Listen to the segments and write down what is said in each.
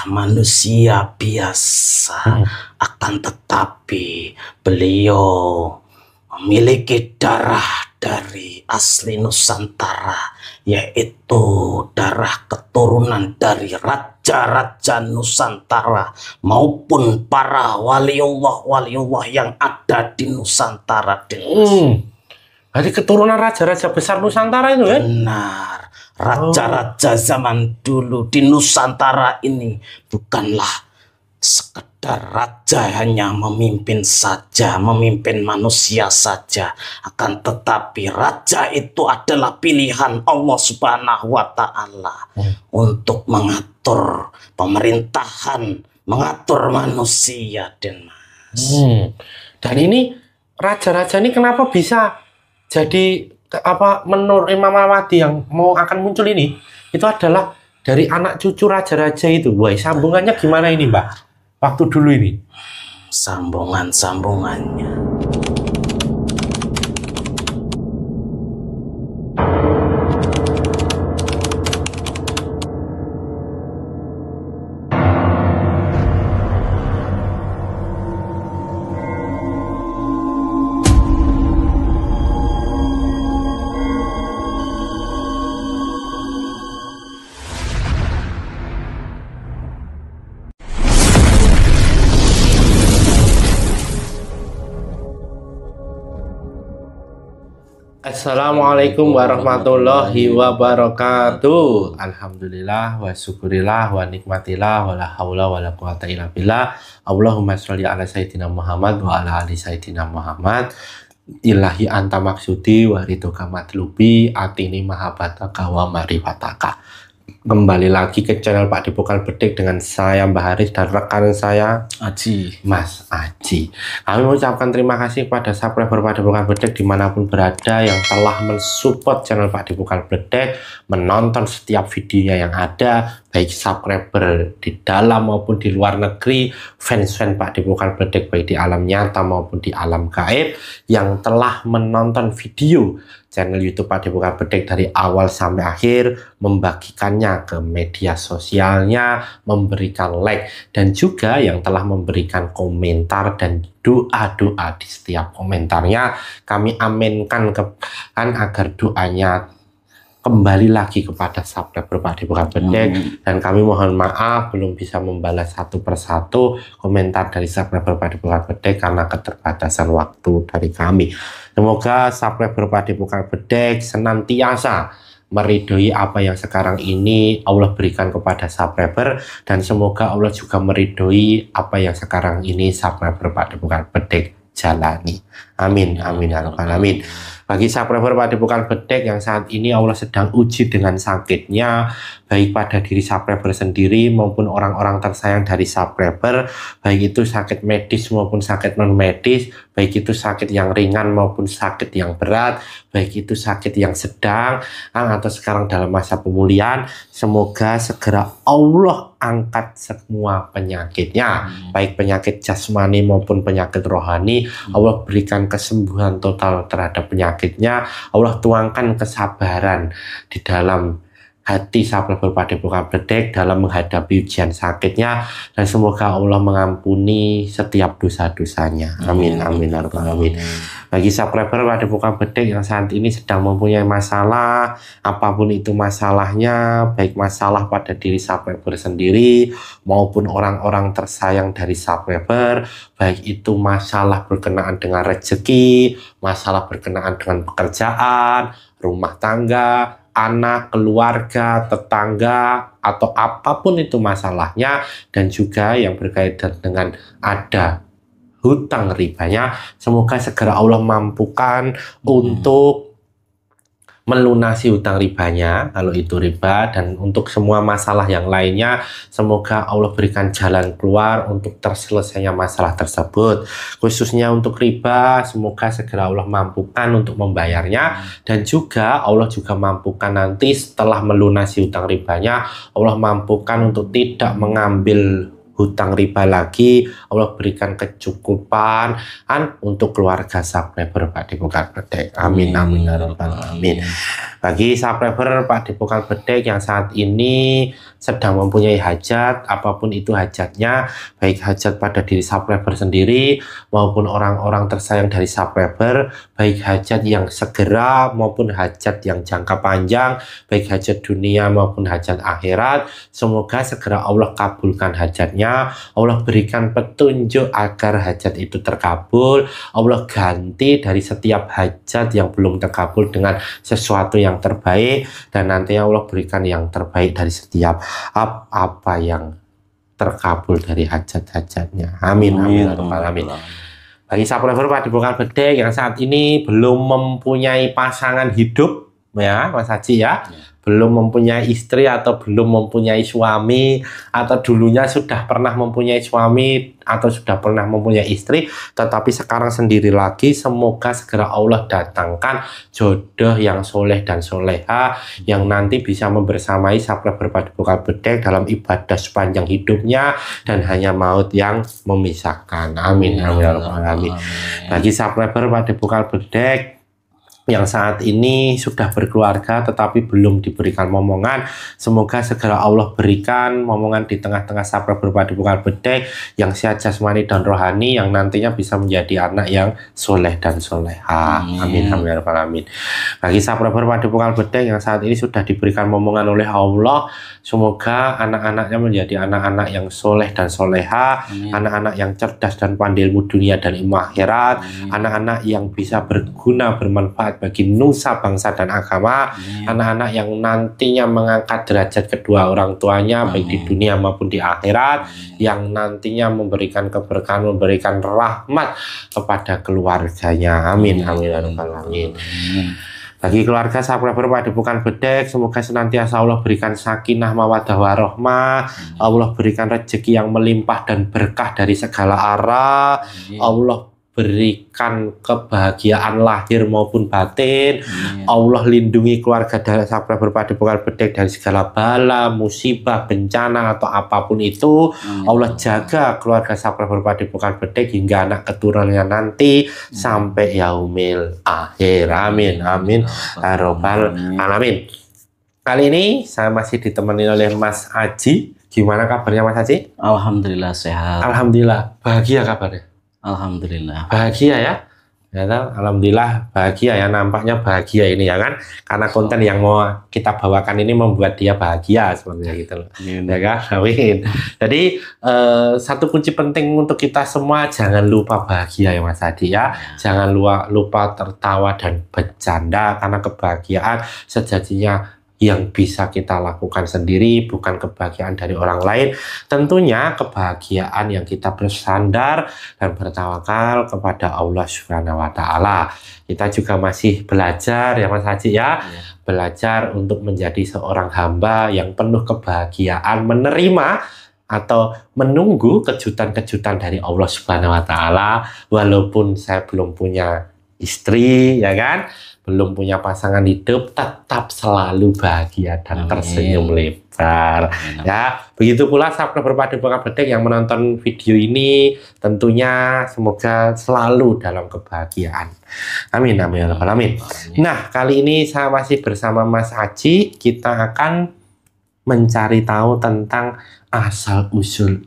manusia biasa, akan tetapi beliau memiliki darah dari asli Nusantara, yaitu darah keturunan dari raja-raja Nusantara maupun para waliullah yang ada di Nusantara. Jadi keturunan raja-raja besar Nusantara itu kan? Benar. Raja-raja zaman dulu di Nusantara ini bukanlah sekedar raja hanya memimpin saja, memimpin manusia saja, akan tetapi raja itu adalah pilihan Allah Subhanahu wa Ta'ala untuk mengatur pemerintahan, mengatur manusia, Den Mas. Dan ini raja-raja ini kenapa bisa jadi menurut Imam Al-Mahdi yang akan muncul ini, itu adalah dari anak cucu raja-raja itu. Wah, sambungannya gimana ini, Mbak? Waktu dulu ini. Sambungannya. Assalamualaikum warahmatullahi wabarakatuh. Alhamdulillah wa syukurillah wa nikmatillah wa la hawla wa la quwata illa billah. Allahumma sholli ala sayyidina Muhammad wa ala ali sayyidina Muhammad. Ilahi anta maksudi wa ridhoka matlubi atini mahabbataka wa marifataka. Kembali lagi ke channel Pak Dipukal Bedek dengan saya Mbah Haris dan rekan saya Aji, Mas Aji. Kami mengucapkan terima kasih kepada subscriber Pak Dipukal Bedek dimanapun berada yang telah mensupport channel Pak Dipukal Bedek, menonton setiap videonya yang ada, baik subscriber di dalam maupun di luar negeri, fans-fans Pak Dipukal Bedek baik di alam nyata maupun di alam gaib, yang telah menonton video channel YouTube Pak Dipukal Bedek dari awal sampai akhir, membagikannya ke media sosialnya, memberikan like, dan juga yang telah memberikan komentar dan doa-doa di setiap komentarnya. Kami aminkan agar doanya kembali lagi kepada subscriber Pak Dipukal Bedek, dan kami mohon maaf belum bisa membalas satu persatu komentar dari subscriber Pak Dipukal Bedek karena keterbatasan waktu dari kami. Semoga subscriber Pak Dipukal Bedek senantiasa meridhoi apa yang sekarang ini Allah berikan kepada subscriber, dan semoga Allah juga meridhoi apa yang sekarang ini subscriber Pak Dipukal Bedek jalani. Amin, amin, ya rabbal alamin. Bagi subscriber Pak Dipukal Bedek yang saat ini Allah sedang uji dengan sakitnya, baik pada diri subscriber sendiri maupun orang-orang tersayang dari subscriber, baik itu sakit medis maupun sakit non medis, baik itu sakit yang ringan maupun sakit yang berat, baik itu sakit yang sedang atau sekarang dalam masa pemulihan. Semoga segera Allah angkat semua penyakitnya, baik penyakit jasmani maupun penyakit rohani. Allah berikan kesembuhan total terhadap penyakitnya. Allah tuangkan kesabaran di dalam hati subscriber Pak Dipukal Bedek dalam menghadapi ujian sakitnya, dan semoga Allah mengampuni setiap dosa-dosanya. Amin, amin, amin. Bagi subscriber Pak Dipukal Bedek yang saat ini sedang mempunyai masalah, apapun itu masalahnya, baik masalah pada diri subscriber sendiri maupun orang-orang tersayang dari subscriber, baik itu masalah berkenaan dengan rezeki, masalah berkenaan dengan pekerjaan, rumah tangga, anak, keluarga, tetangga, atau apapun itu masalahnya, dan juga yang berkaitan dengan ada hutang ribanya, semoga segera Allah mampukan untuk melunasi hutang ribanya kalau itu riba, dan untuk semua masalah yang lainnya semoga Allah berikan jalan keluar untuk terselesainya masalah tersebut. Khususnya untuk riba, semoga segera Allah mampukan untuk membayarnya, dan juga Allah juga mampukan nanti setelah melunasi hutang ribanya, Allah mampukan untuk tidak mengambil hutang riba lagi. Allah berikan kecukupan untuk keluarga subscriber Pak Dipukal Bedek. Amin, amin, ya rabbal alamin. Bagi subscriber Pak Dipukal Bedek yang saat ini sedang mempunyai hajat, apapun itu hajatnya, baik hajat pada diri subscriber sendiri maupun orang-orang tersayang dari subscriber, baik hajat yang segera maupun hajat yang jangka panjang, baik hajat dunia maupun hajat akhirat, semoga segera Allah kabulkan hajatnya, Allah berikan petunjuk agar hajat itu terkabul, Allah ganti dari setiap hajat yang belum terkabul dengan sesuatu yang terbaik, dan nantinya Allah berikan yang terbaik dari setiap apa yang terkabul dari hajat-hajatnya. Amin, amin, amin. Bagi subscriber Padepokan Bedek yang saat ini belum mempunyai pasangan hidup, ya Mas Haji ya, belum mempunyai istri atau belum mempunyai suami, atau dulunya sudah pernah mempunyai suami atau sudah pernah mempunyai istri tetapi sekarang sendiri lagi, semoga segera Allah datangkan jodoh yang soleh dan soleha yang nanti bisa membersamai subscriber Padepokan Bedek dalam ibadah sepanjang hidupnya dan hanya maut yang memisahkan. Amin, amin. Bagi subscriber Padepokan Bedek yang saat ini sudah berkeluarga tetapi belum diberikan momongan, semoga segera Allah berikan momongan di tengah-tengah subscriber Padepokan Bedek yang sehat jasmani dan rohani, yang nantinya bisa menjadi anak yang soleh dan soleha. Amin, amin, amin. Bagi subscriber Padepokan Bedek yang saat ini sudah diberikan momongan oleh Allah, semoga anak-anaknya menjadi anak-anak yang soleh dan soleha, anak-anak yang cerdas dan pandai ilmu dunia dan ilmu akhirat, anak-anak yang bisa berguna bermanfaat bagi nusa, bangsa, dan agama, anak-anak yang nantinya mengangkat derajat kedua orang tuanya baik di dunia maupun di akhirat, yang nantinya memberikan keberkahan, memberikan rahmat kepada keluarganya. Amin, amin, amin. Bagi keluarga subscriber Padepokan Bedek, semoga senantiasa Allah berikan sakinah mawaddah warohmah, Allah berikan rezeki yang melimpah dan berkah dari segala arah, Allah berikan kebahagiaan lahir maupun batin, Allah lindungi keluarga dari subscriber Padepokan Bedek dari segala bala, musibah, bencana atau apapun itu. Allah jaga keluarga subscriber Padepokan Bedek hingga anak keturunannya nanti sampai yaumil akhir. Amin, amin, robbal alamin. Kali ini saya masih ditemani oleh Mas Haji. Gimana kabarnya Mas Haji? Alhamdulillah sehat. Alhamdulillah, bahagia kabarnya. Alhamdulillah. Bahagia ya. Ya, alhamdulillah bahagia ya, nampaknya bahagia ini ya kan, karena konten yang mau kita bawakan ini membuat dia bahagia sebenarnya gitu loh. Ya kan? Amin. Jadi satu kunci penting untuk kita semua, jangan lupa bahagia ya Mas Hadi ya. Jangan lupa tertawa dan bercanda, karena kebahagiaan sejatinya yang bisa kita lakukan sendiri, bukan kebahagiaan dari orang lain. Tentunya kebahagiaan yang kita bersandar dan bertawakal kepada Allah Subhanahu wa Ta'ala. Kita juga masih belajar ya Mas Haji ya, belajar untuk menjadi seorang hamba yang penuh kebahagiaan, menerima atau menunggu kejutan-kejutan dari Allah Subhanahu wa Ta'ala. Walaupun saya belum punya istri ya kan, belum punya pasangan hidup, tetap selalu bahagia dan tersenyum lebar. Ya, begitu pula subscriber Padepokan Bedek yang menonton video ini, tentunya semoga selalu dalam kebahagiaan. Amin, amin, amin. Nah, kali ini saya masih bersama Mas Haji. Kita akan mencari tahu tentang asal usul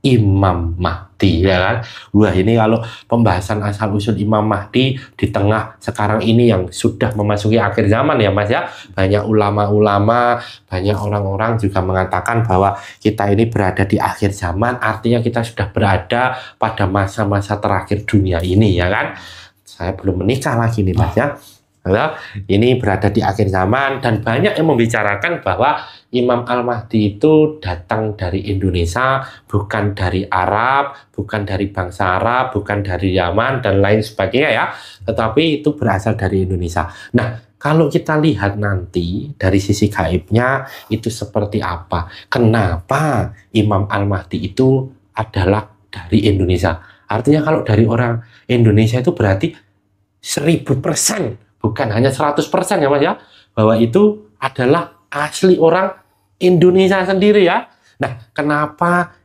Imam Mahdi ya kan. Wah, ini kalau pembahasan asal usul Imam Mahdi di tengah sekarang ini yang sudah memasuki akhir zaman ya Mas ya, banyak ulama-ulama, banyak orang-orang juga mengatakan bahwa kita ini berada di akhir zaman, artinya kita sudah berada pada masa-masa terakhir dunia ini ya kan. Saya belum menikah lagi nih Mas ya. Ini berada di akhir zaman, dan banyak yang membicarakan bahwa Imam Al-Mahdi itu datang dari Indonesia, bukan dari Arab, bukan dari bangsa Arab, bukan dari Yaman dan lain sebagainya ya, tetapi itu berasal dari Indonesia. Nah, kalau kita lihat nanti dari sisi gaibnya itu seperti apa? Kenapa Imam Al-Mahdi itu adalah dari Indonesia? Artinya kalau dari orang Indonesia itu berarti 1000%. Bukan hanya 100% ya Mas ya, bahwa itu adalah asli orang Indonesia sendiri ya. Nah, kenapa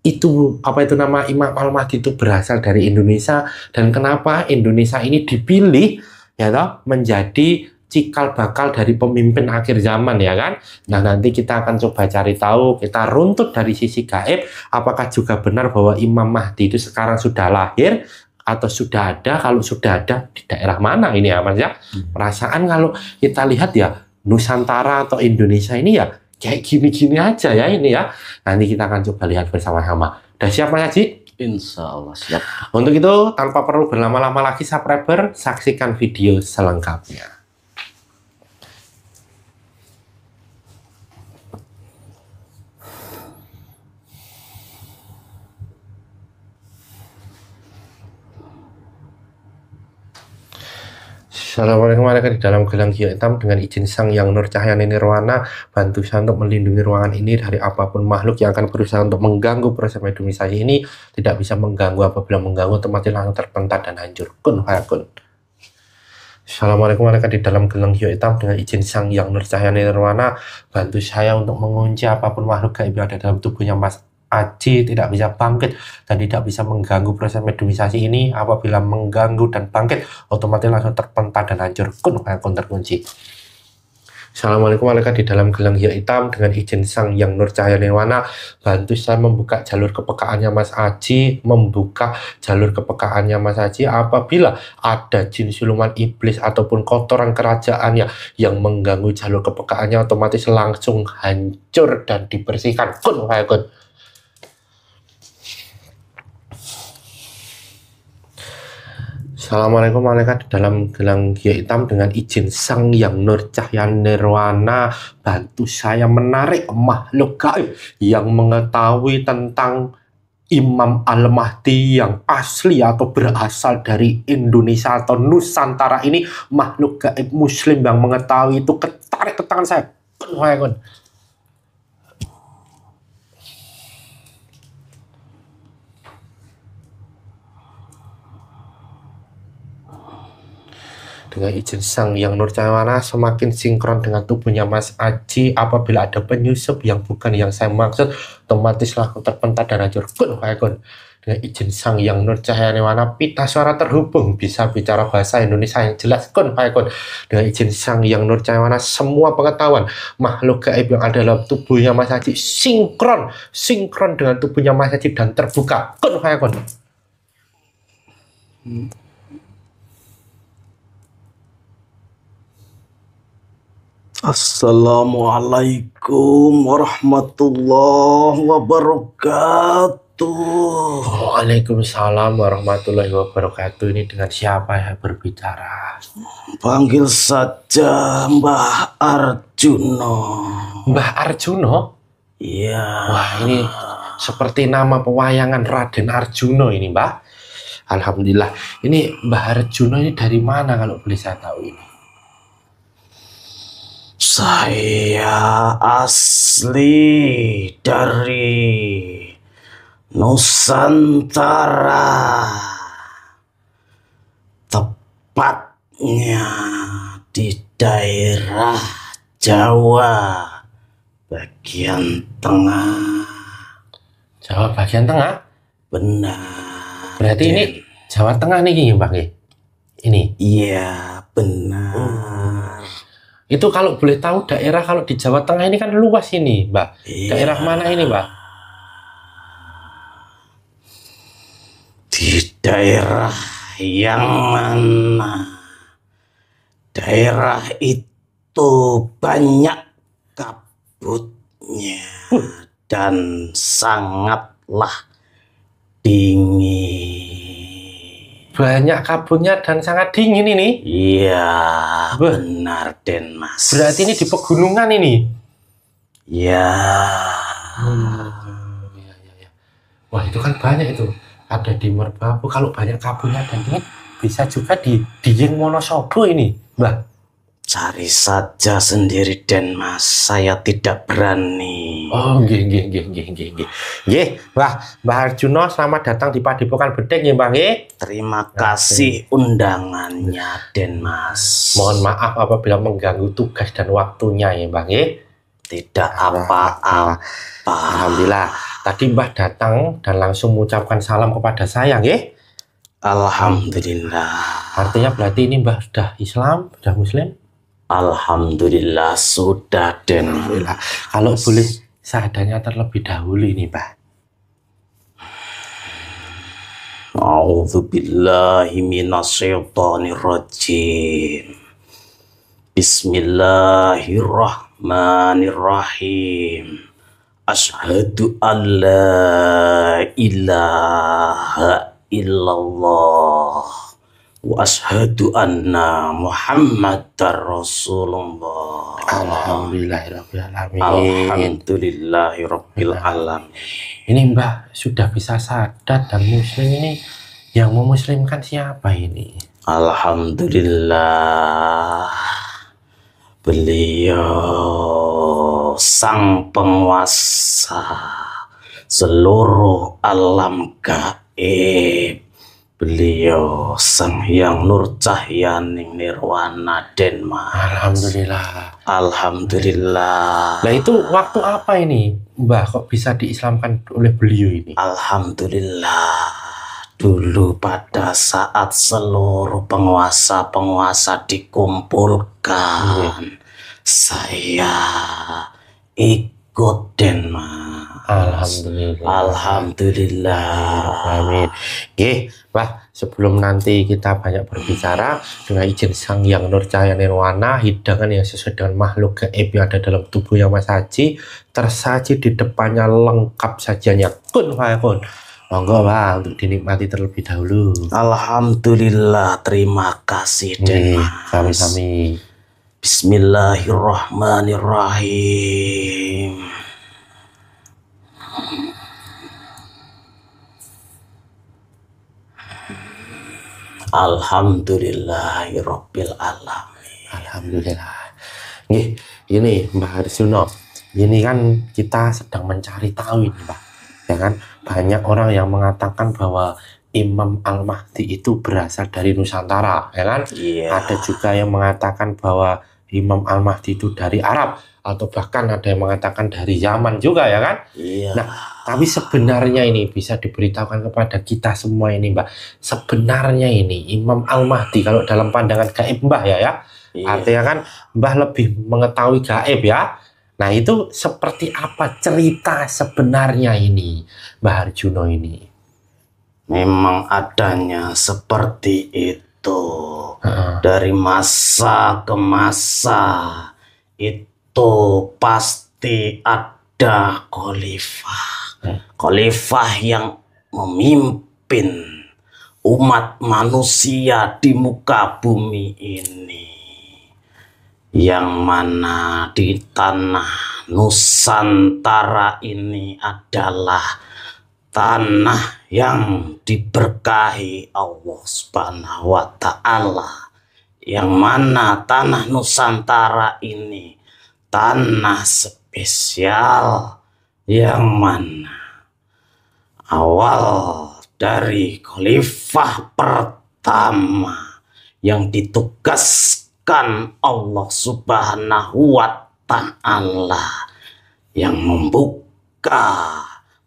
itu nama Imam Al-Mahdi itu berasal dari Indonesia, dan kenapa Indonesia ini dipilih ya toh menjadi cikal bakal dari pemimpin akhir zaman ya kan. Nah nanti kita akan coba cari tahu, kita runtut dari sisi gaib, apakah juga benar bahwa Imam Mahdi itu sekarang sudah lahir atau sudah ada. Kalau sudah ada di daerah mana ini ya Mas ya. Perasaan kalau kita lihat ya Nusantara atau Indonesia ini ya kayak gini-gini aja ya ini ya. Nanti kita akan coba lihat bersama-sama. Udah siap Mas Haji? Insya Allah siap. Untuk itu tanpa perlu berlama-lama lagi subscriber, saksikan video selengkapnya. Assalamualaikum warahmatullahi wabarakatuh. Di dalam gelang giok hitam dengan izin Sang Yang Nur Cahaya Nirwana, bantu saya untuk melindungi ruangan ini dari apapun makhluk yang akan berusaha untuk mengganggu proses mediumisasi ini. Tidak bisa mengganggu, apabila mengganggu otomatis langsung terpental dan hancur. Kun fayakun. Assalamualaikum warahmatullahi wabarakatuh. Di dalam gelang giok hitam dengan izin Sang Yang Nur Cahaya Nirwana, bantu saya untuk mengunci apapun makhluk gaib yang ada dalam tubuhnya Mas Haji, tidak bisa bangkit dan tidak bisa mengganggu proses mediumisasi ini. Apabila mengganggu dan bangkit otomatis langsung terpental dan hancur. Kun terkunci. Assalamualaikum warahmatullahi wabarakatuh. Di dalam gelang giok hitam dengan izin Sang Yang Nur Cahaya Nirwana, bantu saya membuka jalur kepekaannya Mas Haji, membuka jalur kepekaannya Mas Haji. Apabila ada jin siluman iblis ataupun kotoran kerajaannya yang mengganggu jalur kepekaannya, otomatis langsung hancur dan dibersihkan. Kun fayakun. Assalamualaikum warahmatullahi wabarakatuh. Dalam gelang giok hitam dengan izin Sang Yang Nur Cahaya Nirwana, bantu saya menarik makhluk gaib yang mengetahui tentang Imam Al-Mahdi yang asli atau berasal dari Indonesia atau Nusantara ini. Makhluk gaib muslim yang mengetahui itu ketarik ke tangan saya. Dengan izin Sang Yang Nur Cahaya semakin sinkron dengan tubuhnya Mas Haji. Apabila ada penyusup yang bukan yang saya maksud, otomatis langsung terpental dan hancur. Kun fayakun. Dengan izin Sang Yang Nur Cahaya Nirwana, pita suara terhubung, bisa bicara bahasa Indonesia yang jelas. Kun fayakun. Dengan izin Sang Yang Nur Cahaya Nirwana, semua pengetahuan makhluk gaib yang ada dalam tubuhnya Mas Haji sinkron dengan tubuhnya Mas Haji dan terbuka. Kun fayakun. Assalamualaikum warahmatullahi wabarakatuh. Waalaikumsalam warahmatullahi wabarakatuh. Ini dengan siapa ya berbicara? Panggil saja Mbah Arjuno. Mbah Arjuno? Iya. Wah, ini seperti nama pewayangan Raden Arjuno ini, Mbah. Alhamdulillah. Ini Mbah Arjuno ini dari mana kalau boleh saya tahu ini? Saya asli dari Nusantara, tepatnya di daerah Jawa bagian tengah. Jawa bagian tengah? Benar. Berarti ini Jawa Tengah nih, Mbak? Ini? Iya, benar. Itu kalau boleh tahu daerah kalau di Jawa Tengah ini kan luas ini, Mbak. Iya. Daerah mana ini, Mbak? Di daerah yang mana? Daerah itu banyak kabutnya dan sangatlah dingin. Banyak kabutnya dan sangat dingin ini. Iya, benar Den Mas. Berarti ini di pegunungan ini. Iya. Ya. Wah, itu kan banyak itu. Ada di Merbabu. Kalau banyak kabutnya dan dingin, bisa juga di Dieng Wonosobo ini, Mbak. Cari saja sendiri Den Mas. Saya tidak berani. Oh, nggih. Nggih, Mbah Arjuno, selamat datang di Padepokan Bedek nggih, Mbah nggih. Terima kasih undangannya Den Mas. Mohon maaf apabila mengganggu tugas dan waktunya ya, Mbah nggih. Tidak apa-apa. Alhamdulillah. Tadi Mbah datang dan langsung mengucapkan salam kepada saya nggih. Alhamdulillah. Artinya berarti ini Mbah sudah Islam, sudah Muslim? Alhamdulillah sudah Den. Alhamdulillah. Kalau boleh seadanya terlebih dahulu ini, Mbah. A'udzubillahi minasyaitonirrajim. Bismillahirrahmanirrahim. Asyhadu an la ilaha illallah wa asyhadu anna Muhammadar Rasulullah. Alhamdulillahirrahmanirrahim. Alhamdulillahirabbil alamin. Ini Mbah sudah bisa sadar dan muslim ini, yang memuslimkan siapa ini? Alhamdulillah, beliau sang penguasa seluruh alam gaib. Beliau sang Hyang Nur Cahyaning Nirwana Den Mas. Alhamdulillah. Alhamdulillah. Nah itu waktu apa ini Mbah kok bisa diislamkan oleh beliau ini? Alhamdulillah, dulu pada saat seluruh penguasa-penguasa dikumpulkan, saya ikut Den Mas. Alhamdulillah. Alhamdulillah. Amin. Oke, Mbah, sebelum nanti kita banyak berbicara, dengan izin Sang Hyang Nur Cahya Nirwana, hidangan yang sesuai dengan makhluk gaib yang ada dalam tubuhnya Mas Haji tersaji di depannya lengkap sajiannya. Kun fayakun. Monggo Mbah untuk dinikmati terlebih dahulu. Alhamdulillah, terima kasih Den Mas. Sami-sami. Bismillahirrahmanirrahim. Alhamdulillahirabbil alamin. Alhamdulillah. Nih, ini Mbah Arjuno. Ini kan kita sedang mencari tahu ini, Mbah. Ya kan? Banyak orang yang mengatakan bahwa Imam Al-Mahdi itu berasal dari Nusantara, ya kan? Iya. Ada juga yang mengatakan bahwa Imam Al-Mahdi itu dari Arab, atau bahkan ada yang mengatakan dari Yaman juga, ya kan? Iya. Nah, tapi sebenarnya ini bisa diberitahukan kepada kita semua ini, Mbak. Sebenarnya ini Imam Al-Mahdi kalau dalam pandangan gaib Mbah ya, Iya. artinya kan Mbah lebih mengetahui gaib ya. Nah, itu seperti apa cerita sebenarnya ini, Mbah Arjuno ini? Memang adanya seperti itu. Dari masa ke masa itu pasti ada khalifah. Khalifah yang memimpin umat manusia di muka bumi ini. Yang mana di tanah Nusantara ini adalah tanah yang diberkahi Allah Subhanahu wa Ta'ala, yang mana tanah Nusantara ini tanah spesial, yang mana awal dari khalifah pertama yang ditugaskan Allah Subhanahu wa Ta'ala, yang membuka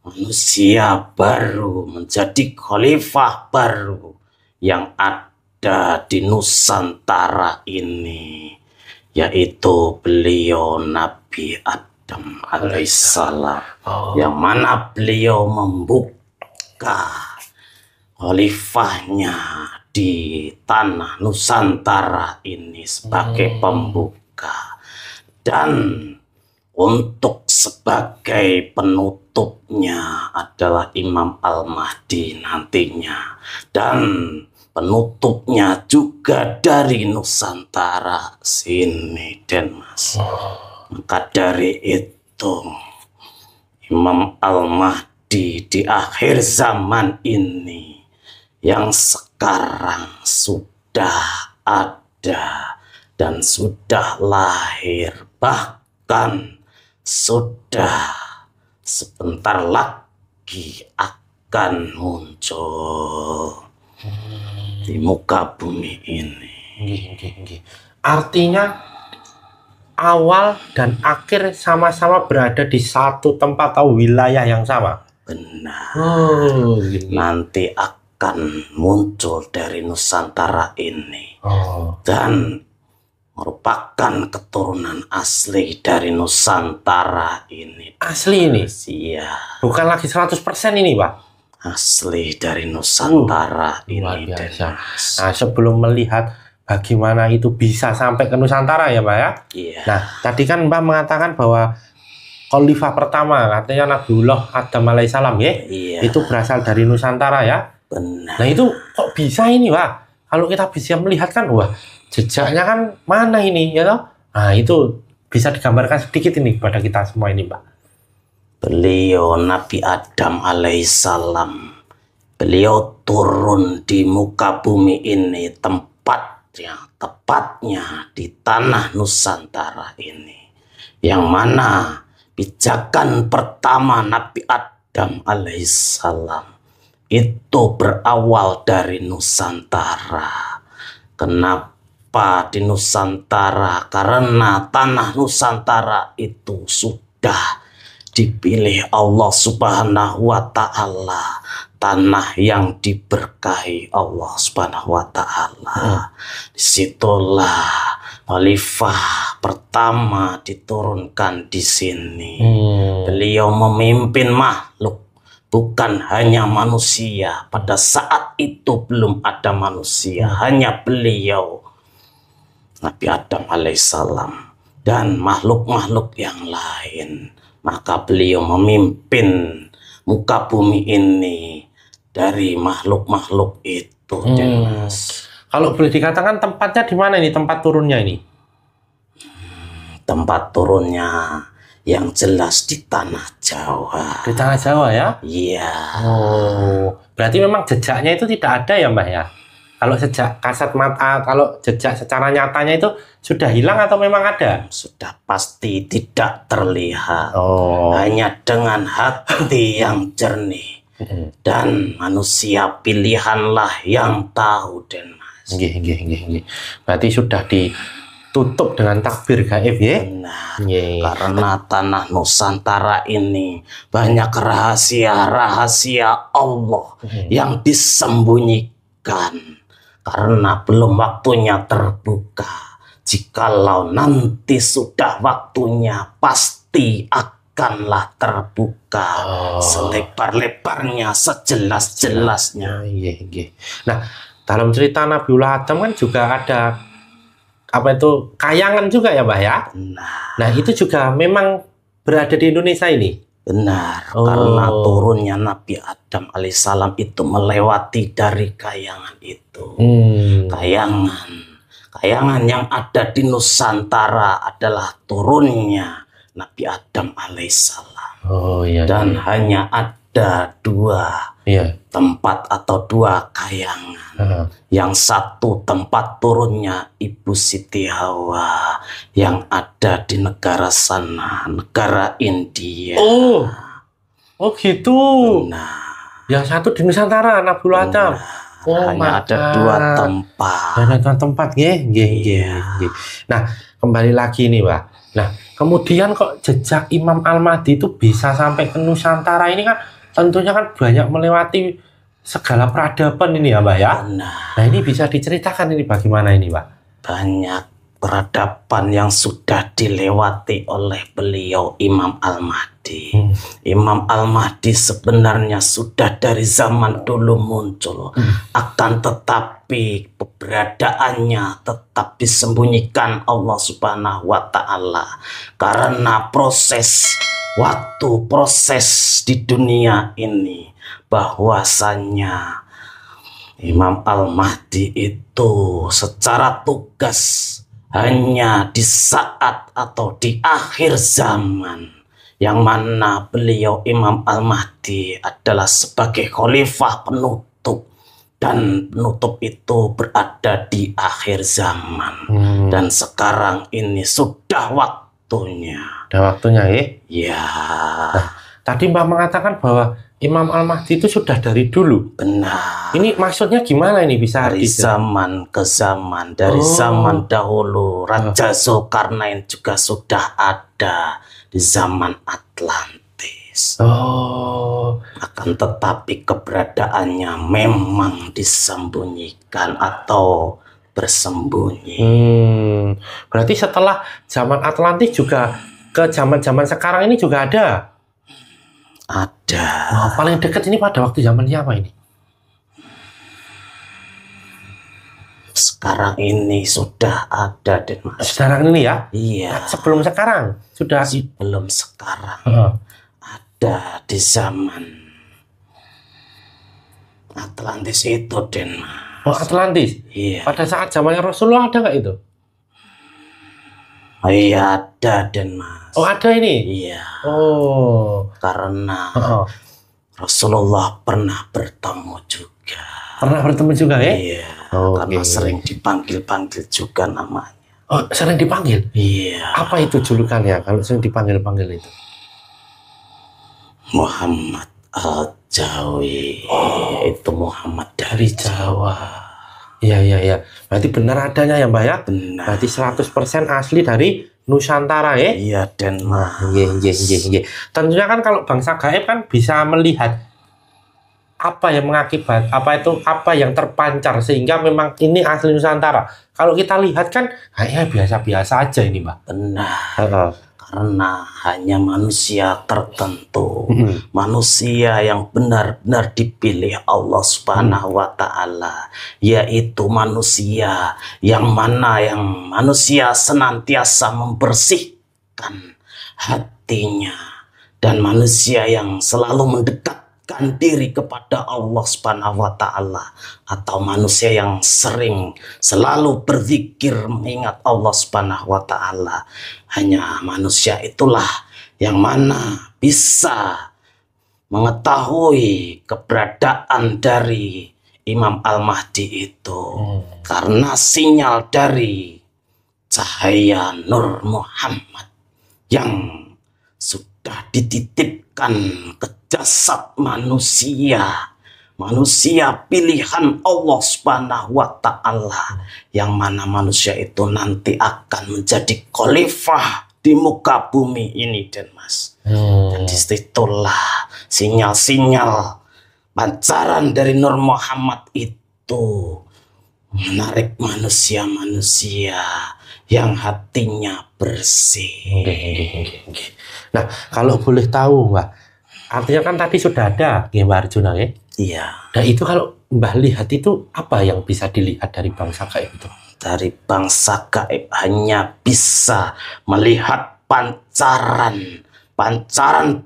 manusia baru menjadi khalifah baru yang ada di Nusantara ini, yaitu beliau Nabi Adam alaihissalam, yang mana beliau membuka khalifahnya di tanah Nusantara ini sebagai pembuka, dan untuk sebagai penutupnya adalah Imam Al-Mahdi nantinya, dan penutupnya juga dari Nusantara sini Den Mas. Maka dari itu Imam Al-Mahdi di akhir zaman ini yang sekarang sudah ada dan sudah lahir, bahkan sudah sebentar lagi akan muncul di muka bumi ini. Artinya awal dan akhir sama-sama berada di satu tempat atau wilayah yang sama. Benar. Gini. Nanti akan muncul dari Nusantara ini. Oh. Dan merupakan keturunan asli dari Nusantara ini. Asli ini? Iya. Bukan lagi 100% ini, Pak? Asli dari Nusantara luar ini. biasa. Nah, sebelum melihat bagaimana itu bisa sampai ke Nusantara ya, Pak ya? Iya. Nah, tadi kan Mbak mengatakan bahwa khalifah pertama, katanya Nabiullah Adam alaihissalam ya? Iya. Itu berasal dari Nusantara ya? Benar. Nah, itu kok bisa ini, Pak? Kalau kita bisa melihat kan, wah, jejaknya kan mana ini, ya toh? Nah, itu bisa digambarkan sedikit ini kepada kita semua ini, Pak. Beliau Nabi Adam alaihissalam. Beliau turun di muka bumi ini tepatnya di tanah Nusantara ini. Yang mana pijakan pertama Nabi Adam alaihissalam itu berawal dari Nusantara. Kenapa di Nusantara? Karena tanah Nusantara itu sudah dipilih Allah Subhanahu wa Ta'ala, tanah yang diberkahi Allah Subhanahu wa Ta'ala. Disitulah khalifah pertama diturunkan di sini. Beliau memimpin makhluk, bukan hanya manusia. Pada saat itu belum ada manusia, hanya beliau Nabi Adam alaihissalam dan makhluk-makhluk yang lain. Maka beliau memimpin muka bumi ini dari makhluk-makhluk itu. Kalau boleh dikatakan tempatnya di mana ini, tempat turunnya ini? Tempat turunnya yang jelas di tanah Jawa. Di tanah Jawa ya? Iya. Oh, berarti memang jejaknya itu tidak ada ya, Mbah ya? Kalau sejak kasat mata, kalau jejak secara nyatanya itu sudah hilang atau memang ada? Sudah pasti tidak terlihat. Oh. Hanya dengan hati yang jernih dan manusia pilihanlah yang tahu, Den Mas. Nggih. Berarti sudah ditutup dengan takbir gaib ya? Benar. Karena tanah Nusantara ini banyak rahasia-rahasia Allah yang disembunyikan. Karena belum waktunya terbuka. Jikalau nanti sudah waktunya, pasti akanlah terbuka selebar-lebarnya, sejelas-jelasnya. Iya. Nah, dalam cerita Nabiullah Adam kan juga ada apa itu kayangan juga ya, Mbah ya? Nah, itu juga memang berada di Indonesia ini. Benar, karena turunnya Nabi Adam alaihissalam itu melewati dari kayangan itu. Kayangan yang ada di Nusantara adalah turunnya Nabi Adam alaihissalam. Dan hanya ada dua tempat atau dua kayangan. Yang satu tempat turunnya Ibu Siti Hawa yang ada di negara sana, negara India. Oh gitu. Nah, yang satu di Nusantara, Nabiullah Adam. Hanya ada dua tempat. Ada dua tempat, nggih. Nah, kembali lagi nih, Pak. Nah, kemudian kok jejak Imam Al-Mahdi itu bisa sampai ke Nusantara ini kan tentunya kan banyak melewati segala peradaban ini ya, Mbak ya. Nah, ini bisa diceritakan ini bagaimana ini, Pak? Banyak peradaban yang sudah dilewati oleh beliau Imam Al-Mahdi. Imam Al-Mahdi sebenarnya sudah dari zaman dulu muncul. Akan tetapi keberadaannya tetap disembunyikan Allah Subhanahu wa Ta'ala. Karena proses waktu, proses di dunia ini, bahwasanya Imam Al-Mahdi itu secara tugas hanya di saat atau di akhir zaman, yang mana beliau Imam Al-Mahdi adalah sebagai khalifah penutup, dan penutup itu berada di akhir zaman. Dan sekarang ini sudah waktunya. Udah waktunya ya. Nah, tadi Mbak mengatakan bahwa Imam Al-Mahdi itu sudah dari dulu. Benar. Ini maksudnya gimana ini bisa dari zaman ke zaman, dari zaman dahulu Raja Zulkarnain juga sudah ada di zaman Atlantis. Akan tetapi keberadaannya memang disembunyikan atau bersembunyi. Berarti setelah zaman Atlantis juga ke zaman-zaman sekarang ini juga ada? Ada. Oh, paling dekat ini pada waktu zaman siapa ini? Sekarang ini sudah ada, Den Mas. Sekarang ini ya? Iya. Sebelum sekarang sudah. Sebelum sekarang ada di zaman Atlantis itu, Den Mas. Oh, Atlantis? Iya. Pada saat zamannya Rasulullah ada nggak itu? Oh iya, ada, Den Mas. Oh, ada ini? Iya. Oh. Karena Rasulullah pernah bertemu juga. Pernah bertemu juga ya? Iya. Oh, karena sering dipanggil-panggil juga namanya. Oh, sering dipanggil? Iya. Apa itu julukannya kalau sering dipanggil-panggil itu? Muhammad Al-Jawi. Itu Muhammad dari Jawa. Iya, iya, iya. Berarti benar adanya ya, Mbak ya? Benar. Berarti 100% asli dari Nusantara ya? Iya, Den Mas. Iya. Tentunya kan kalau bangsa gaib kan bisa melihat apa yang mengakibat, apa yang terpancar sehingga memang ini asli Nusantara. Kalau kita lihat kan kayaknya biasa-biasa aja ini, Mbak. Benar. Karena hanya manusia tertentu, manusia yang benar-benar dipilih Allah Subhanahu wa Ta'ala, yaitu manusia yang manusia senantiasa membersihkan hatinya, dan manusia yang selalu mendekatkan diri kepada Allah Subhanahu wa Ta'ala, atau manusia yang selalu berzikir mengingat Allah Subhanahu wa Ta'ala. Hanya manusia itulah yang mana bisa mengetahui keberadaan dari Imam Al-Mahdi itu, karena sinyal dari cahaya Nur Muhammad yang sudah dititipkan ke jasad manusia pilihan Allah Subhanahu wa Ta'ala, yang mana manusia itu nanti akan menjadi khalifah di muka bumi ini, Den Mas. Dan disitulah sinyal-sinyal pancaran dari Nur Muhammad itu menarik manusia-manusia yang hatinya bersih. Nah, kalau boleh tahu, Mbak, artinya kan tadi sudah ada Mbak Arjuna ya? Iya. Nah, itu kalau Mbah lihat itu apa yang bisa dilihat dari bangsa gaib itu? Dari bangsa gaib hanya bisa melihat pancaran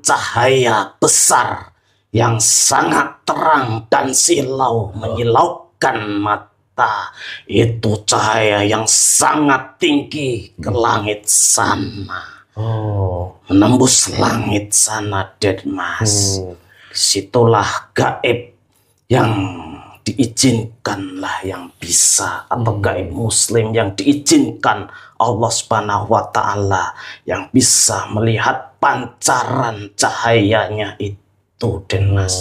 cahaya besar yang sangat terang dan silau, menyilaukan mata. Itu cahaya yang sangat tinggi ke langit sana. Menembus langit sana, Den Mas. Disitulah gaib yang diizinkanlah yang bisa, atau gaib muslim yang diizinkan Allah Subhanahu wa Ta'ala, yang bisa melihat pancaran cahayanya itu, Den Mas.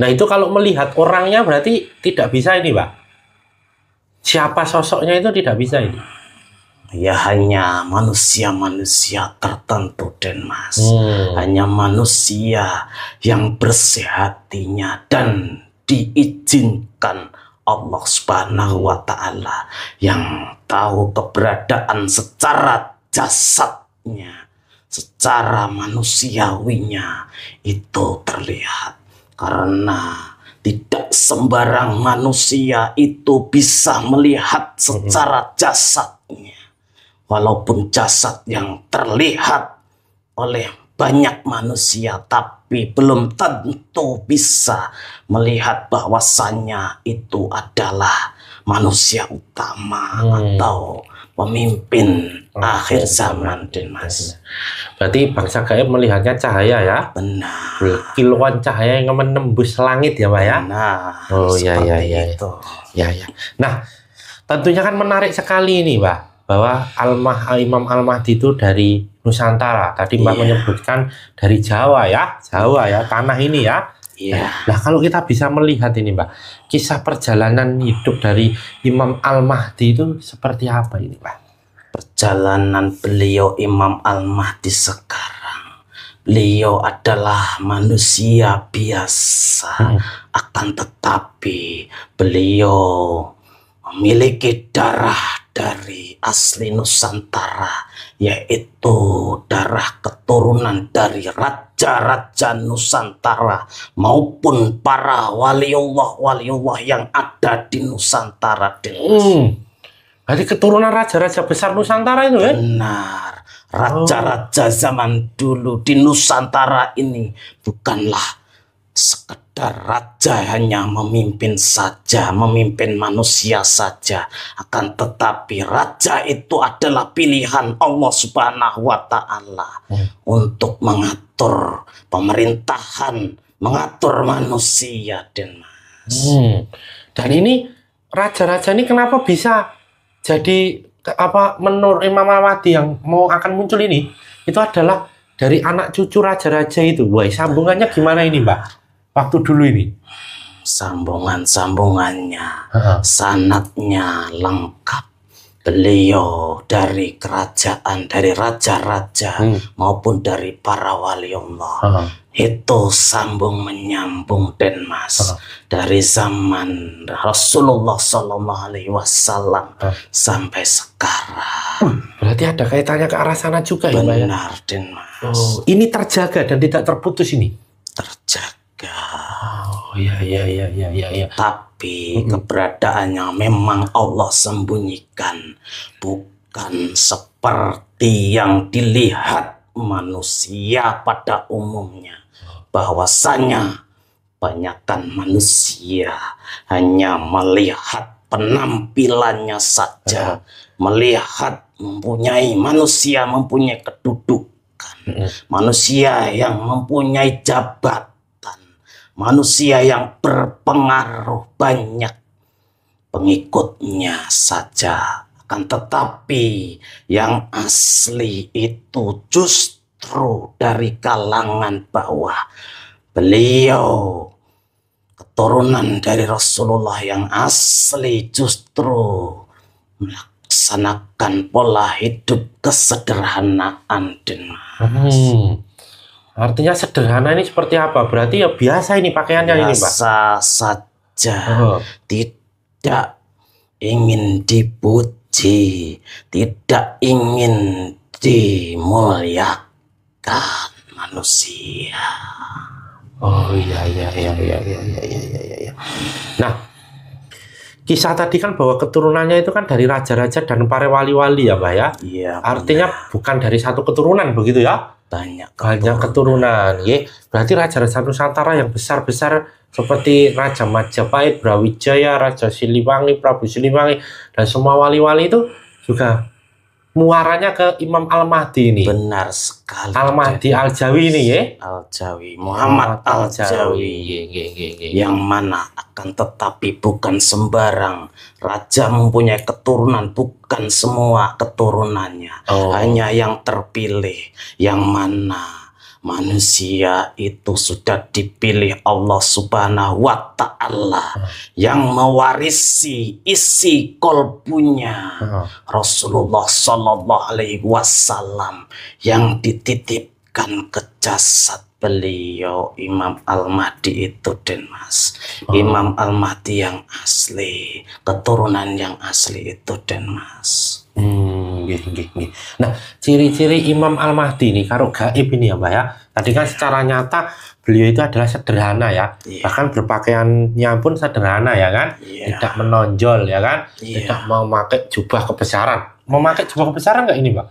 Nah, itu kalau melihat orangnya berarti tidak bisa ini, Pak? Siapa sosoknya itu tidak bisa ini? Ya, hanya manusia-manusia tertentu, Den Mas. Hanya manusia yang bersih hatinya dan diizinkan Allah Subhanahu wa Ta'ala, yang tahu keberadaan secara jasadnya, secara manusiawinya itu terlihat. Karena tidak sembarang manusia itu bisa melihat secara jasadnya. Walaupun jasad yang terlihat oleh banyak manusia, tapi belum tentu bisa melihat bahwasannya itu adalah manusia utama atau pemimpin akhir zaman, Den Mas. Berarti bangsa gaib melihatnya cahaya ya? Benar. Kilauan cahaya yang menembus langit ya, Pak ya? Nah, oh iya. Nah, tentunya kan menarik sekali ini, Pak, bahwa Imam Al-Mahdi itu dari Nusantara. Tadi Mbak menyebutkan dari Jawa ya, tanah ini ya. Nah, kalau kita bisa melihat ini, Mbak, kisah perjalanan hidup dari Imam Al-Mahdi itu seperti apa ini, Pak? Perjalanan beliau Imam Al-Mahdi sekarang, beliau adalah manusia biasa, akan tetapi beliau memiliki darah dari asli Nusantara, yaitu darah keturunan dari raja-raja Nusantara maupun para waliullah yang ada di Nusantara. Berarti keturunan raja-raja besar Nusantara itu ya? Benar. Raja-raja zaman dulu di Nusantara ini bukanlah sekedar raja hanya memimpin saja, memimpin manusia saja. Akan tetapi raja itu adalah pilihan Allah Subhanahu wa Ta'ala untuk mengatur pemerintahan, mengatur manusia, Den Mas. Dan ini raja-raja ini kenapa bisa jadi menurut Imam Al-Mahdi yang akan muncul ini, itu adalah dari anak cucu raja-raja itu. Wah, sambungannya gimana ini, Mbak? Waktu dulu ini sambungannya, sanadnya lengkap. Beliau dari kerajaan, dari raja-raja maupun dari para waliullah. Itu sambung menyambung, Den Mas. Dari zaman Rasulullah SAW sampai sekarang. Berarti ada kaitannya ke arah sana juga ya, Mbak? Benar, Den Mas. Ini terjaga dan tidak terputus ini? Terjaga. Iya. Tapi keberadaannya memang Allah sembunyikan, bukan seperti yang dilihat manusia pada umumnya. Bahwasanya banyakkan manusia hanya melihat penampilannya saja, melihat manusia mempunyai kedudukan, manusia yang mempunyai jabatan, manusia yang berpengaruh banyak pengikutnya saja. Akan tetapi yang asli itu justru dari kalangan bawah. Beliau keturunan dari Rasulullah yang asli justru melaksanakan pola hidup kesederhanaan, Den Mas. Artinya sederhana ini seperti apa? Berarti ya biasa ini pakaiannya ini, Pak? Biasa saja. Tidak ingin dipuji, tidak ingin dimuliakan manusia. Oh iya. Nah, kisah tadi kan bahwa keturunannya itu kan dari raja-raja dan para wali-wali ya, Mbak ya? Iya. Artinya bukan dari satu keturunan begitu ya? Banyak keturunan. Ya. Berarti raja-raja Nusantara yang besar-besar seperti Raja Majapahit, Brawijaya, Raja Siliwangi, Prabu Siliwangi, dan semua wali-wali itu juga muaranya ke Imam Al-Mahdi ini. Benar sekali. Al-Mahdi Al-Jawi ini ya? Al-Jawi, Muhammad Al-Jawi. Yang mana akan tetapi bukan sembarang raja mempunyai keturunan, bukan semua keturunannya. Hanya yang terpilih, yang mana manusia itu sudah dipilih Allah Subhanahu wa Ta'ala yang mewarisi isi kolbunya Rasulullah Sallallahu Alaihi Wasallam yang dititipkan ke jasad beliau Imam Al-Mahdi itu, Den Mas. Imam Al-Mahdi yang asli, keturunan yang asli itu, Den Mas. Nah, ciri-ciri Imam Al-Mahdi ini karo gaib ini ya, Mbak ya. Tadi kan secara nyata beliau itu adalah sederhana ya. Bahkan berpakaiannya pun sederhana ya kan. Tidak menonjol ya kan. Tidak memakai jubah kebesaran. Memakai jubah kebesaran nggak ini, Mbak?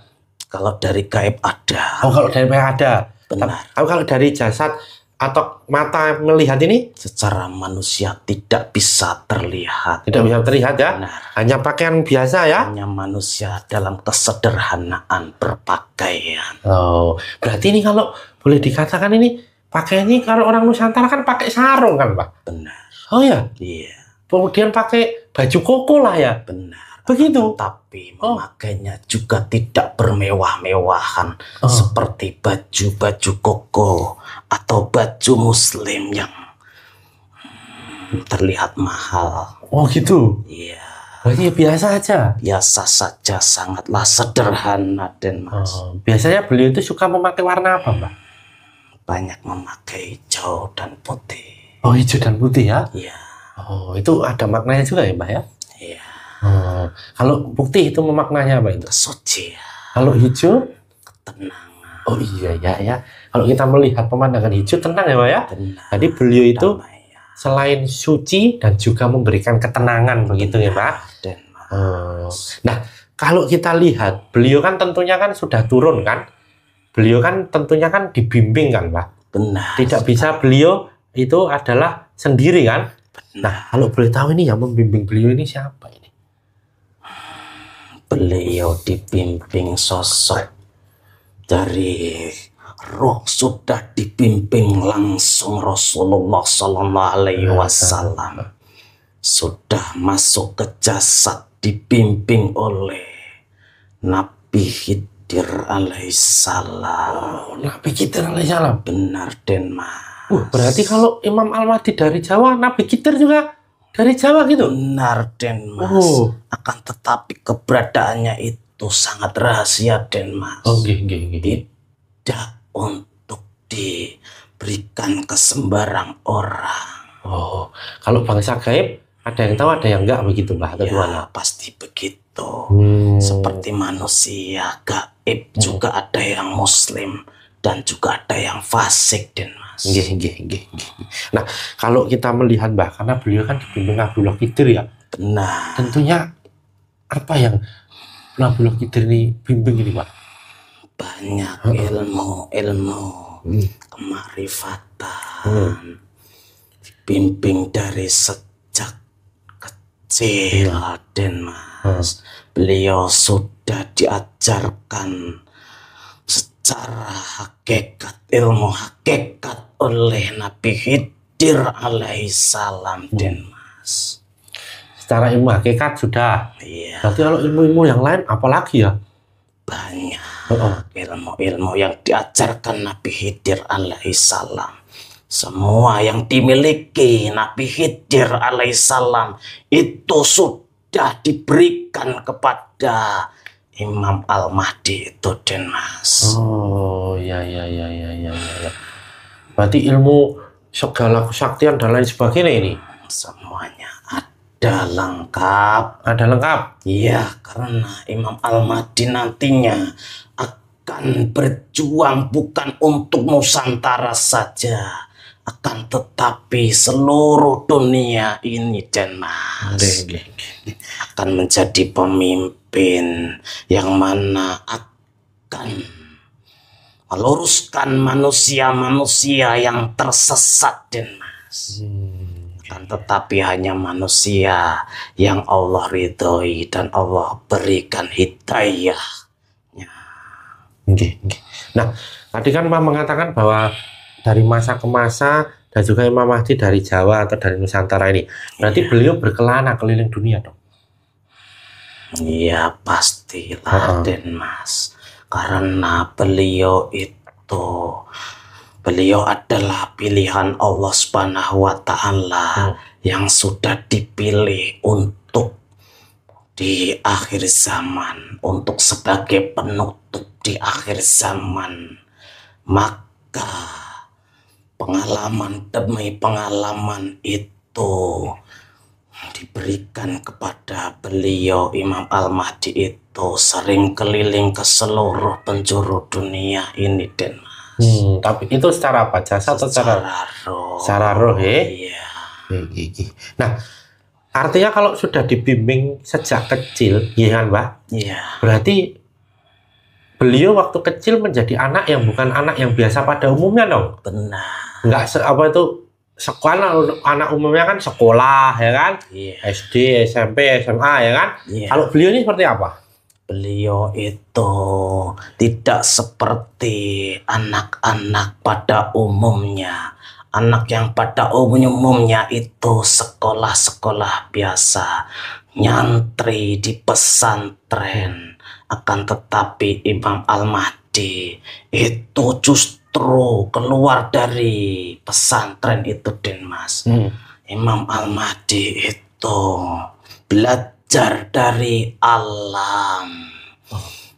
Kalau dari gaib ada. Oh, kalau dari gaib ada. Benar. Kalau dari jasad atau mata melihat ini secara manusia tidak bisa terlihat. Tidak bisa terlihat ya. Benar. Hanya pakaian biasa ya. Hanya manusia dalam kesederhanaan berpakaian. Oh, berarti ini kalau boleh dikatakan ini pakaiannya kalau orang Nusantara kan pakai sarung kan, Pak? Benar. Oh ya. Iya. Kemudian pakai baju koko lah ya. Benar. Begitu. Tapi memakainya juga tidak bermewah-mewahan seperti baju-baju koko atau baju muslim yang terlihat mahal. Oh gitu. Iya. Berarti biasa aja. Biasa saja, sangatlah sederhana, Den Mas. Biasanya beliau itu suka memakai warna apa, Mbak? Banyak memakai hijau dan putih. Oh, hijau dan putih ya? Iya. Oh, itu ada maknanya juga ya, Mbak ya? Iya. Kalau putih itu memaknanya apa itu? Kesucian. Kalau hijau? Ketenangan. Oh iya ya. Kalau kita melihat pemandangan hijau tenang ya Pak ya. Tenang. Jadi beliau itu Damai, ya. selain suci dan juga memberikan ketenangan begitu ya Pak. Den Mas. Nah kalau kita lihat beliau kan tentunya kan sudah turun kan. Beliau kan tentunya kan dibimbing kan Pak. Benar. Tidak bisa beliau itu adalah sendiri kan. Nah kalau boleh tahu ini yang membimbing beliau ini siapa ini? Beliau dibimbing sosok dari roh, sudah dibimbing langsung Rasulullah Sallallahu Alaihi Wasallam, sudah masuk ke jasad dibimbing oleh Nabi Khidir alaihissalam. Nabi Khidir alaihissalam. Benar Den Mas. Berarti kalau Imam Al-Mahdi dari Jawa, Nabi Khidir juga dari Jawa gitu? Benar Den Mas. Akan tetapi keberadaannya itu sangat rahasia Den Mas. Tidak untuk diberikan ke sembarang orang. Kalau bangsa gaib ada yang tahu ada yang enggak begitu Mbak? Ya, pasti begitu. Seperti manusia gaib juga ada yang muslim dan juga ada yang fasik Den Mas. Nah, kalau kita melihat Mbak, karena beliau kan dibimbing Abdullah Khidir ya. Benar. Tentunya apa yang Abdullah Khidir ini bimbing ini Pak? Banyak ilmu kemarifatan. Bimbing dari sejak kecil Den Mas. Beliau sudah diajarkan secara hakikat, ilmu hakikat oleh Nabi Khidir alaihissalam Den Mas. Secara ilmu hakikat sudah. Iya. Berarti kalau ilmu-ilmu yang lain apalagi ya? Banyak ilmu-ilmu yang diajarkan Nabi Khidir alaihissalam. Semua yang dimiliki Nabi Khidir alaihissalam itu sudah diberikan kepada Imam Al-Mahdi itu Den Mas. Ya. Berarti ilmu segala kesaktian dan lain sebagainya ini semuanya ada lengkap. Ada lengkap? Iya, karena Imam Al-Mahdi nantinya akan berjuang bukan untuk Nusantara saja, akan tetapi seluruh dunia ini Den Mas. Akan menjadi pemimpin yang mana akan meluruskan manusia-manusia yang tersesat Den Mas. Kan tetapi hanya manusia yang Allah ridhoi dan Allah berikan hidayah. Nah, tadi kan Pak mengatakan bahwa dari masa ke masa dan juga Imam Mahdi dari Jawa atau dari Nusantara ini. Berarti beliau berkelana keliling dunia dong? Iya pastilah Den Mas. Karena beliau adalah pilihan Allah Subhanahu wa Ta'ala yang sudah dipilih untuk di akhir zaman, untuk sebagai penutup di akhir zaman. Maka pengalaman demi pengalaman itu diberikan kepada beliau. Imam Al-Mahdi itu sering keliling ke seluruh penjuru dunia ini Den Mas. Tapi itu secara apa? Jasa atau secara roh? Secara roh ya? Iya. Nah, artinya kalau sudah dibimbing sejak kecil, ya kan Mbak? Iya. Berarti beliau waktu kecil menjadi anak yang bukan anak yang biasa pada umumnya dong? Benar. Enggak apa itu sekolah, anak umumnya kan sekolah ya kan? Iya. SD, SMP, SMA ya kan? Iya. Kalau beliau ini seperti apa? Beliau itu tidak seperti anak-anak pada umumnya. Anak yang pada umumnya itu sekolah-sekolah biasa, nyantri di pesantren. Akan tetapi Imam Al-Mahdi itu justru keluar dari pesantren itu Den Mas. Imam Al-Mahdi itu belajar dari alam,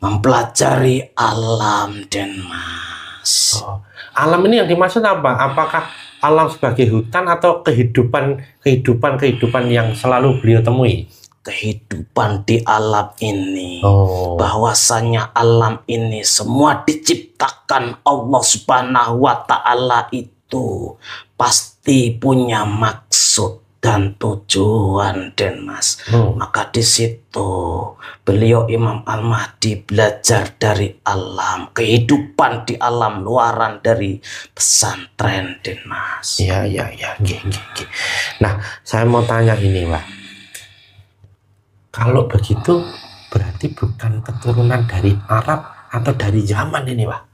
mempelajari alam Den Mas. Alam ini yang dimaksud apa? Apakah alam sebagai hutan atau kehidupan yang selalu beliau temui? kehidupan di alam ini. Bahwasanya alam ini semua diciptakan Allah Subhanahu wa Ta'ala itu pasti punya maksud dan tujuan, Den Mas. Maka di situ beliau Imam Al-Mahdi belajar dari alam, kehidupan di alam luaran dari pesantren, Den Mas. Iya. Nah, saya mau tanya ini, Pak. Kalau begitu berarti bukan keturunan dari Arab atau dari Yaman ini, Pak?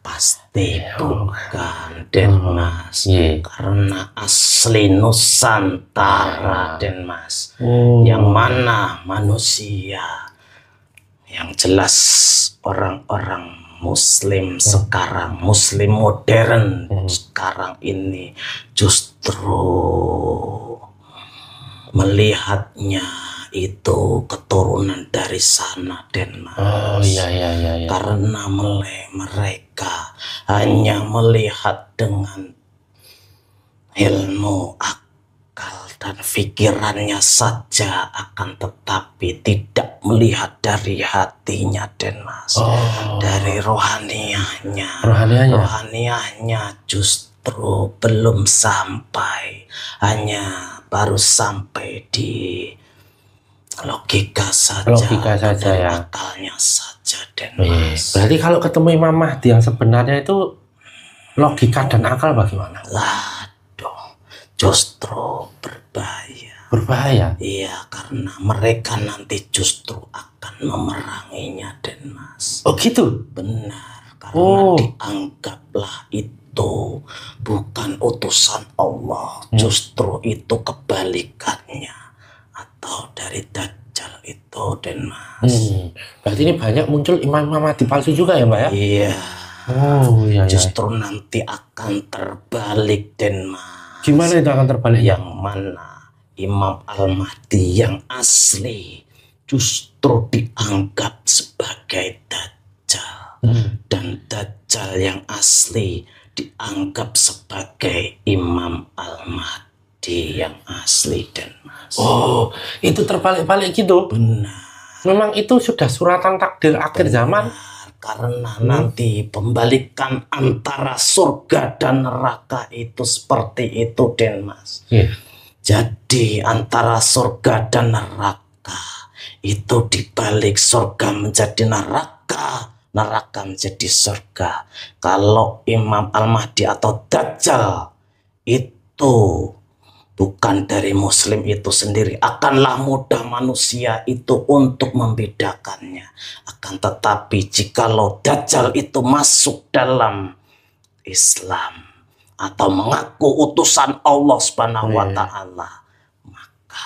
Pasti bukan, Den Mas. Karena asli Nusantara, Den Mas. Yang mana manusia, yang jelas orang-orang Muslim sekarang, Muslim modern sekarang ini justru melihatnya itu keturunan dari sana, Den Mas. Iya. Karena mereka hanya melihat dengan ilmu akal dan pikirannya saja, akan tetapi tidak melihat dari hatinya, Den Mas. Dari rohaniahnya justru belum sampai, hanya baru sampai di logika saja ya, akalnya saja, Den Mas. Berarti kalau ketemu Imam Mahdi yang sebenarnya itu logika dan akal bagaimana? Waduh, justru berbahaya. Berbahaya? Iya, karena mereka nanti justru akan memeranginya, Den Mas. Oh gitu? Benar, karena dianggaplah itu bukan utusan Allah, justru itu kebalikannya. Atau dari Dajjal itu, Den Mas. Berarti ini banyak muncul imam-imam Mahdi palsu juga ya, Mbak ya? Iya. Iya. Justru nanti akan terbalik, Den Mas. Gimana itu akan terbalik? Yang mana Imam Al-Mahdi yang asli justru dianggap sebagai Dajjal. Dan Dajjal yang asli dianggap sebagai Imam Al-Mahdi yang asli, Den Mas. Itu terbalik-balik gitu? Benar. Memang itu sudah suratan takdir akhir zaman? Karena nanti pembalikan antara surga dan neraka itu seperti itu, Den Mas. Jadi antara surga dan neraka itu dibalik, surga menjadi neraka, neraka menjadi surga. Kalau Imam Al-Mahdi atau Dajjal itu bukan dari Muslim itu sendiri, akanlah mudah manusia itu untuk membedakannya. Akan tetapi jikalau Dajjal itu masuk dalam Islam atau mengaku utusan Allah Subhanahu wa Ta'ala, maka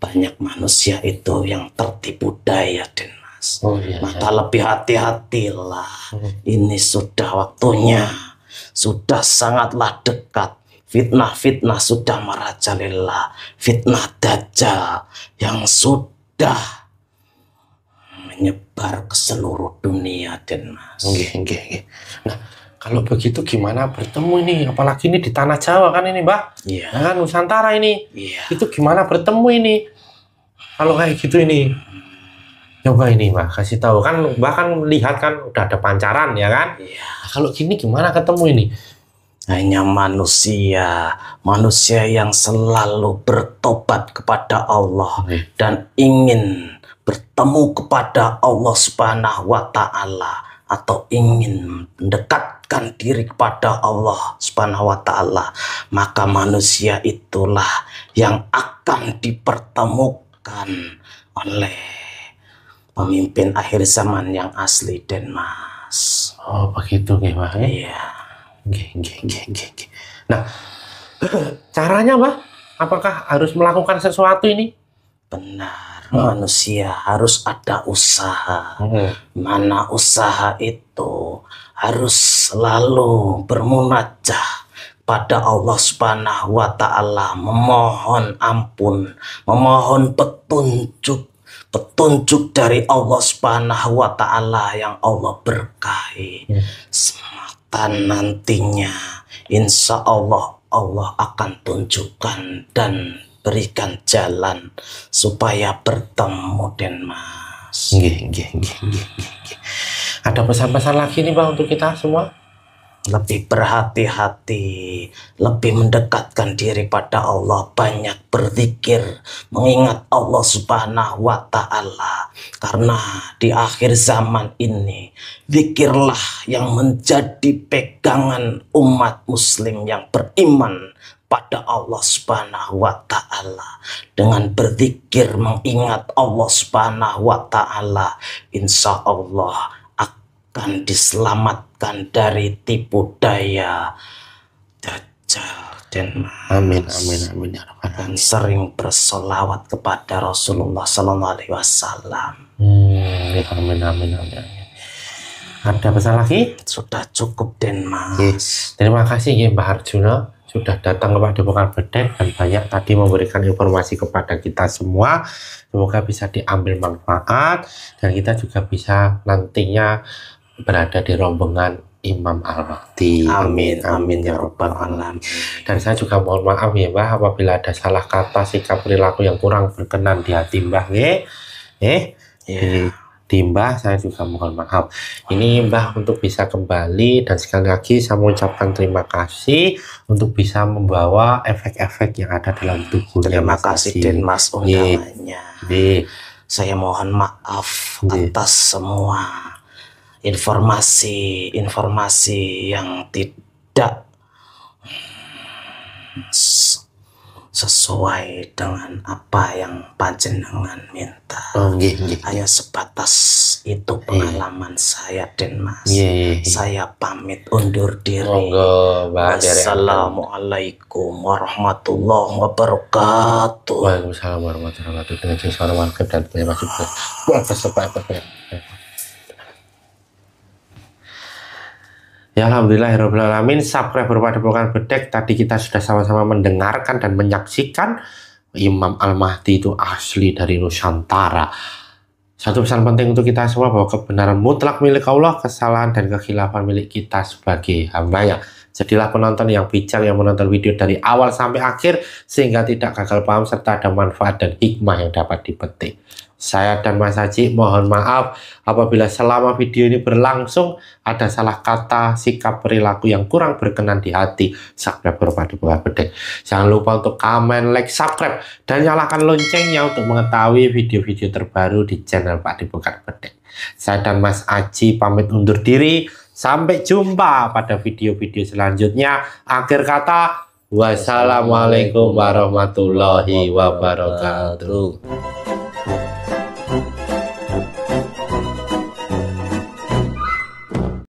banyak manusia itu yang tertipu daya, Den Mas. Maka lebih hati-hatilah. Ini sudah waktunya, sudah sangatlah dekat. Fitnah-fitnah sudah merajalela, fitnah Dajjal yang sudah menyebar ke seluruh dunia, Den Mas. Nah, kalau begitu gimana bertemu ini? Apalagi ini di tanah Jawa kan ini, Mbak? Iya. Nah, Nusantara ini. Iya. Itu gimana bertemu ini? Kalau kayak gitu ini. Coba ini, Mbak, kasih tahu kan, Mbak kan lihat kan udah ada pancaran ya kan? Iya. Nah, kalau gini gimana ketemu ini? Hanya manusia yang selalu bertobat kepada Allah dan ingin bertemu kepada Allah Subhanahu wa Ta'ala, atau ingin mendekatkan diri kepada Allah Subhanahu wa Ta'ala, maka manusia itulah yang akan dipertemukan oleh pemimpin akhir zaman yang asli, Den Mas. Oh begitu Mbak? Iya. Nah, caranya Mbak, apakah harus melakukan sesuatu ini? Benar, manusia harus ada usaha. Mana usaha itu harus selalu bermunajah pada Allah Subhanahu wa Ta'ala, memohon ampun, memohon petunjuk dari Allah Subhanahu wa Ta'ala yang Allah berkahi. Nantinya insya Allah Allah akan tunjukkan dan berikan jalan supaya bertemu Den Mas. Nggih. Ada pesan-pesan lagi nih Bang untuk kita semua? Lebih berhati-hati, lebih mendekatkan diri pada Allah, banyak berzikir, mengingat Allah Subhanahu wa Ta'ala. Karena di akhir zaman ini, zikirlah yang menjadi pegangan umat Muslim yang beriman pada Allah Subhanahu wa Ta'ala. Dengan berzikir mengingat Allah Subhanahu wa Ta'ala, insya Allah akan diselamatkan dari tipu daya Dajjal Den Mas. Amin ya Rabbal Dan sering bersolawat kepada Rasulullah Sallallahu Alaihi Wasallam. Amin. Ada pesan lagi? Sudah cukup Den Mas. Yes. Terima kasih ya Mbak Arjuna sudah datang ke Padepokan Bedek dan banyak tadi memberikan informasi kepada kita semua. Semoga bisa diambil manfaat dan kita juga bisa nantinya berada di rombongan Imam Al-Mahdi. Amin ya Rabbal Alamin. Dan saya juga mohon maaf ya Mbah apabila ada salah kata, sikap, perilaku yang kurang berkenan di hati Mbah di Mbah, saya juga mohon maaf. Ini Mbah untuk bisa kembali, dan sekali lagi saya mengucapkan terima kasih untuk bisa membawa efek-efek yang ada dalam tubuhnya. Terima kasih Den Mas undangannya. Saya mohon maaf atas semua informasi yang tidak sesuai dengan apa yang panjenengan minta. Hanya sebatas itu pengalaman saya Den Mas. Saya pamit undur diri. Wassalamualaikum warahmatullahi wabarakatuh. Waalaikumsalam warahmatullahi wabarakatuh. Dengan suara ya alhamdulillahirrahmanirrahim. Subscriber Padepokan Bedek, tadi kita sudah sama-sama mendengarkan dan menyaksikan Imam Al-Mahdi itu asli dari Nusantara. Satu pesan penting untuk kita semua bahwa kebenaran mutlak milik Allah, kesalahan dan kekhilafan milik kita sebagai hambanya. Jadilah penonton yang bijak yang menonton video dari awal sampai akhir sehingga tidak gagal paham serta ada manfaat dan hikmah yang dapat dipetik. Saya dan Mas Haji mohon maaf apabila selama video ini berlangsung ada salah kata, sikap, perilaku yang kurang berkenan di hati subscriber Padepokan Bedek. Jangan lupa untuk komen, like, subscribe, dan nyalakan loncengnya untuk mengetahui video-video terbaru di channel Padepokan Bedek. Saya dan Mas Haji pamit undur diri. Sampai jumpa pada video-video selanjutnya. Akhir kata, wassalamualaikum warahmatullahi wabarakatuh.